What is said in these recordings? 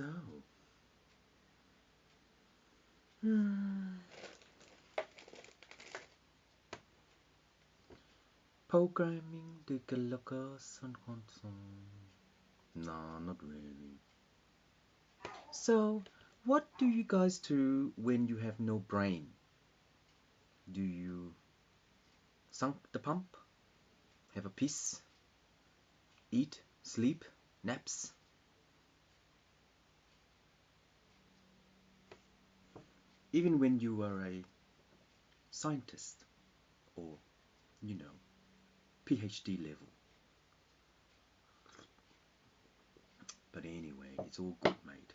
So, hmm, programming developers and console. No, not really. So, what do you guys do when you have no brain? Do you sunk the pump? Have a piss? Eat? Sleep? Naps? Even when you are a scientist or, you know, PhD level. But anyway, it's all good, mate.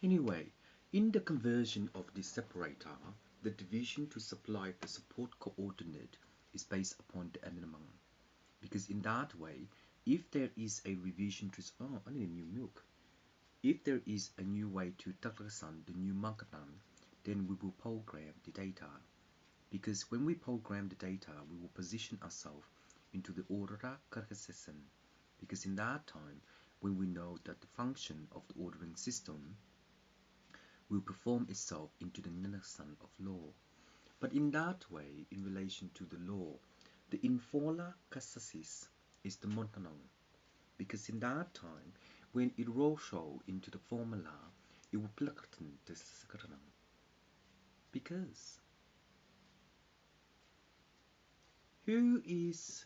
Anyway, in the conversion of the separator, the division to supply the support coordinate is based upon the minimum. Because in that way, if there is a revision to, oh, I need a new milk. If there is a new way to Taklasan, the new Mankanan, then we will program the data. Because when we program the data, we will position ourselves into the order Karkasessan. Because in that time, when we know that the function of the ordering system will perform itself into the Nanasan of law. But in that way, in relation to the law, the inforla Kasasis is the Montanong. Because in that time, when it rolls show into the formula, it will plakatin the Sakaranam. Because who is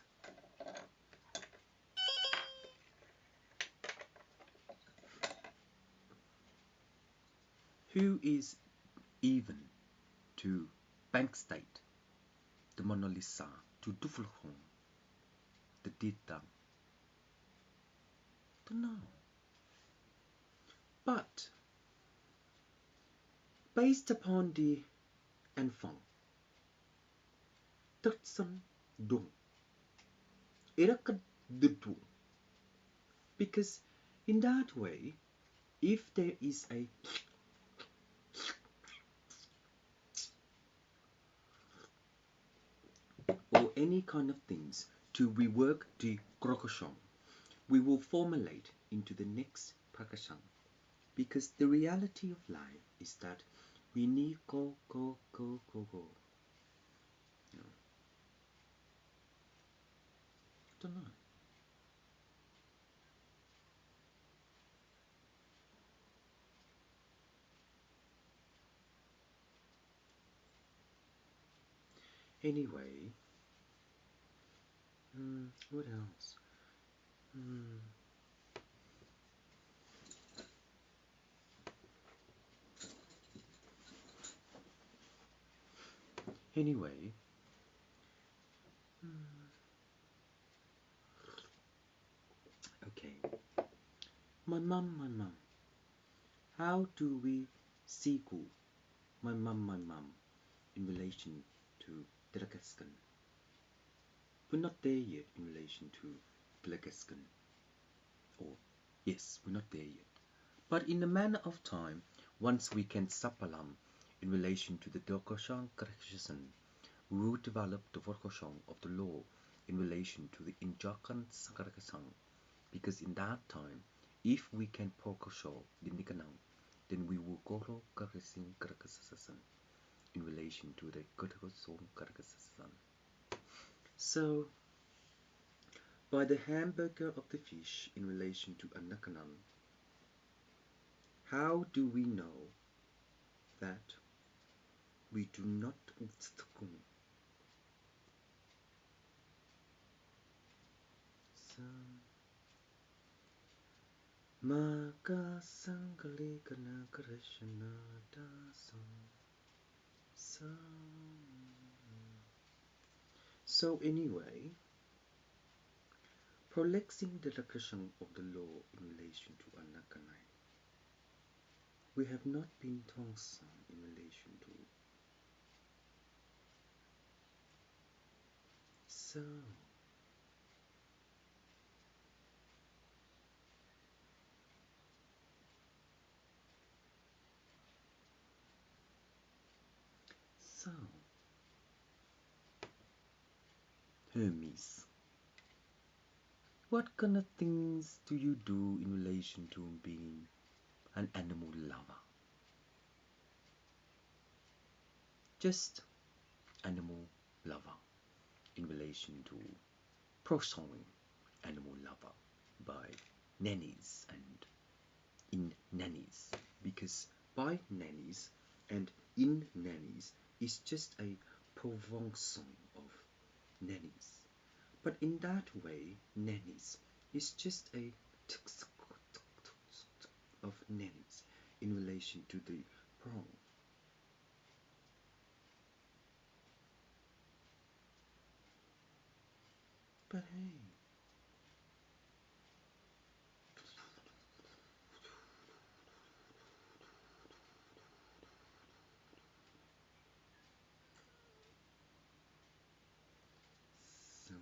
even to bank state, the Monolisa, to Duffelhorn, the Dita? Don't know. But based upon the enfant, Tutsan Dung, Iraka Dudu. Because in that way, if there is a or any kind of things to rework the Krokoshon, we will formulate into the next Prakasham. Because the reality of life is that we need go. No, don't know. Anyway, what else? Anyway, okay. My mum. How do we sigu my mum in relation to Delagascan? We're not there yet in relation to Delagascan. Or, yes, we're not there yet. But in a manner of time, once we can sapalam in relation to the Dokoshan Karakhishan, we will develop the Vorkoshon of the law in relation to the Injakan Sankarakasang. Because in that time, if we can Pokosho the Nikanang, then we will Goro Karakasin Karakasasan in relation to the Kotakoson Karakasasan. So, by the hamburger of the fish in relation to Anakanan, how do we know that we do not utstukun? So, Maka Sangali Kana Krishna So anyway, prolixing the location of the law in relation to Anakanai, we have not been Tongsan in relation to. So, Hermes, what kind of things do you do in relation to being an animal lover. Just animal lover in relation to pro-song Animal Lover by Nannies and In Nannies, because by Nannies and In Nannies is just a Provence song of nannies. But in that way, nannies is just a of nannies in relation to the prong. But hey, so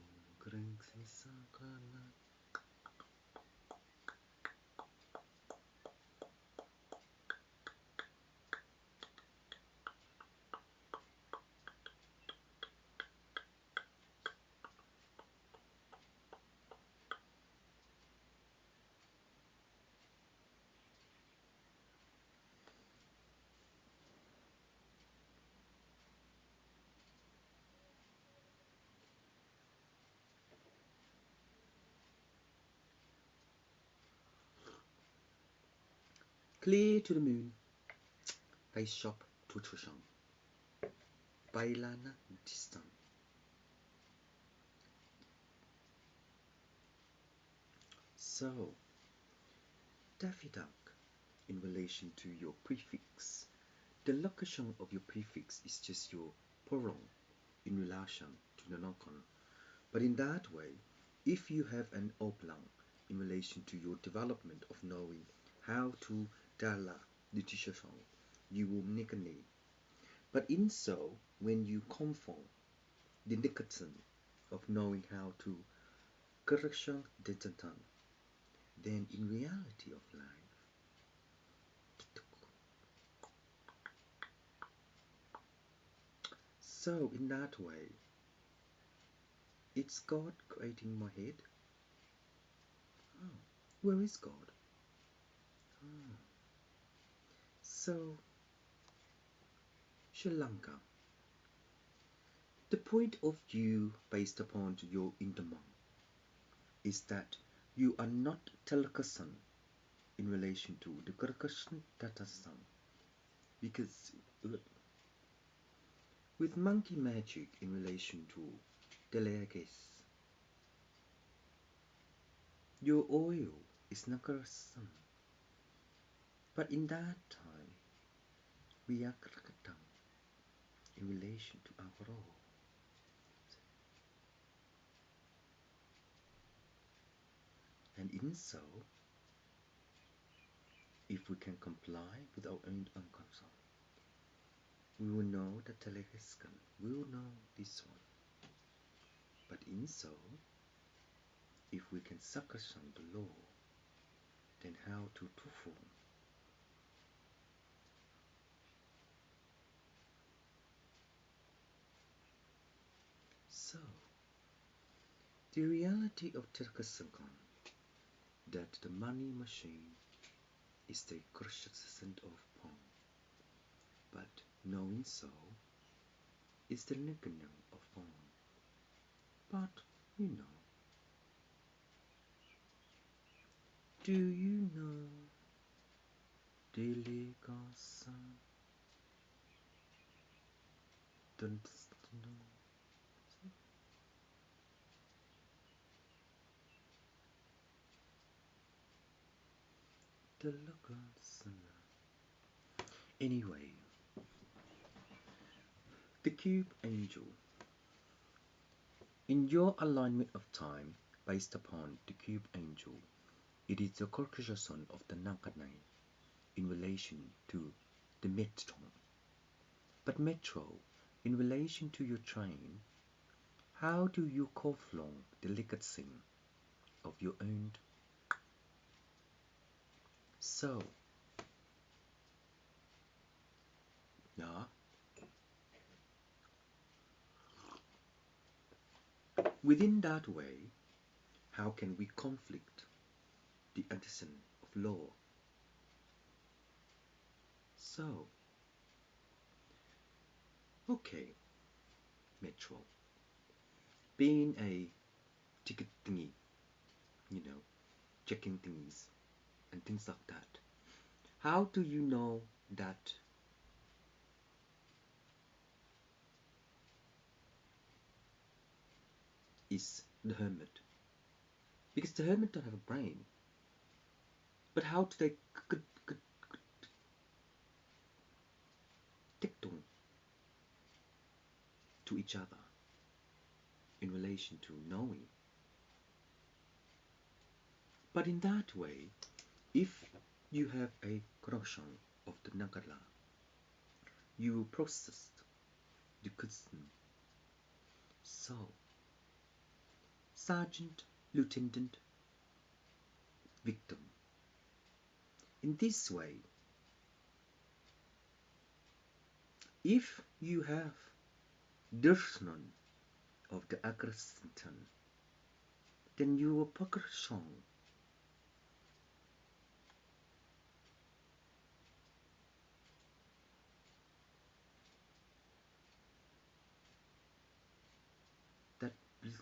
clear to the moon, face shop to Trisham, Bailana distant. So, Daffy Duck, in relation to your prefix, the location of your prefix is just your prong in relation to the nokon. But in that way, if you have an oblong in relation to your development of knowing how to dala the tishashong, you will make a name. But in so, when you conform the nicotine of knowing how to correction detentan, then in reality of life, so in that way, it's God creating my head. Oh, where is God? Oh. So, Sri Lanka. The point of view based upon your Indamang is that you are not Telakasan in relation to the Karkashan Tatasan, because with monkey magic in relation to Delegas, your oil is Nakarasan, but in that time we are Krakatang in relation to our oil. And in so, if we can comply with our own unconscious, we will know that Telehiskan, we will know this one. But in so, if we can succussion the law, then how to perform? So, the reality of Tirkasankan, that the money machine is the Kurshasant of Pong, but knowing so is the Nikanang of Pong. But, you know, do you know Delegasa? Don't know. Delegasa. Anyway, the Cube Angel. In your alignment of time, based upon the Cube Angel, it is the Caucasian of the Nakanai in relation to the Metro. But Metro, in relation to your train, how do you conflong the legacy of your own? So, yeah, within that way, how can we conflict the antecedent of law? So, okay, Metro, being a ticket thingy, you know, checking thingies and things like that. How do you know that is the hermit? Because the hermit don't have a brain. But how do they dictum to each other in relation to knowing? But in that way, if you have a corruption of the Nagara, you process the custom. So, sergeant, lieutenant, victim. In this way, if you have darshan of the aggressor, then your progression that breakthrough.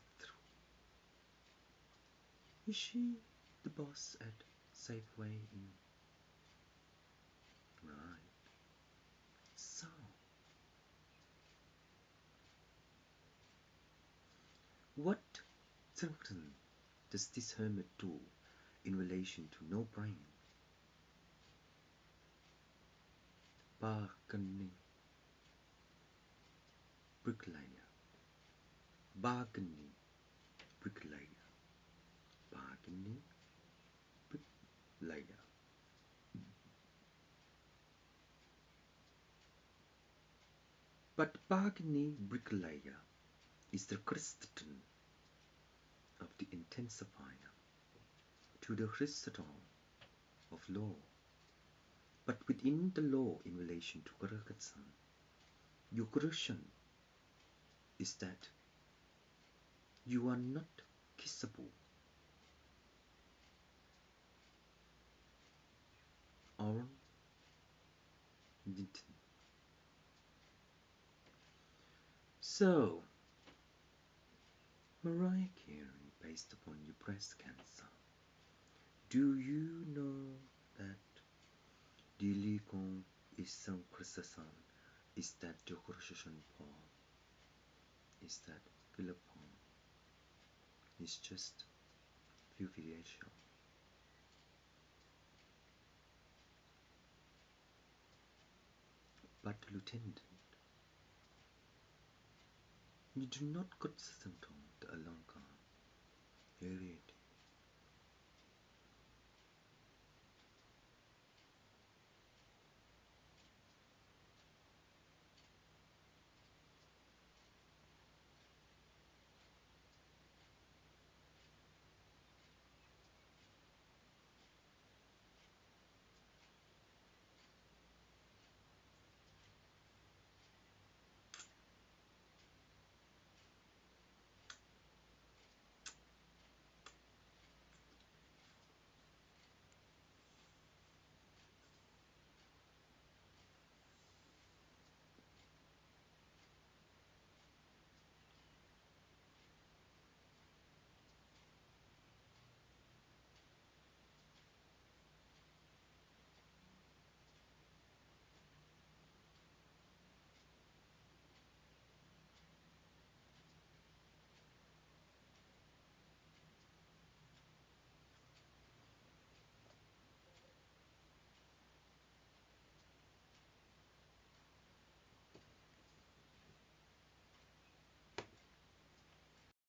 Is she the boss at Safeway in? Right. So, what certain does this hermit do in relation to no brain? Bargaining, bricklayer, bargaining, bricklayer, bargaining, bricklayer. But bargaining bricklayer is the crystal of the intensifier to the crystal of law. But within the law in relation to Gurukatsan, your corruption is that you are not kissable or didn't. So, Mariah Carey, based upon your breast cancer, do you know that Dilikon isang krisasan is that decoration Paul is that Philippon is just few variation. But Lieutenant, you do not consent on the Alanka area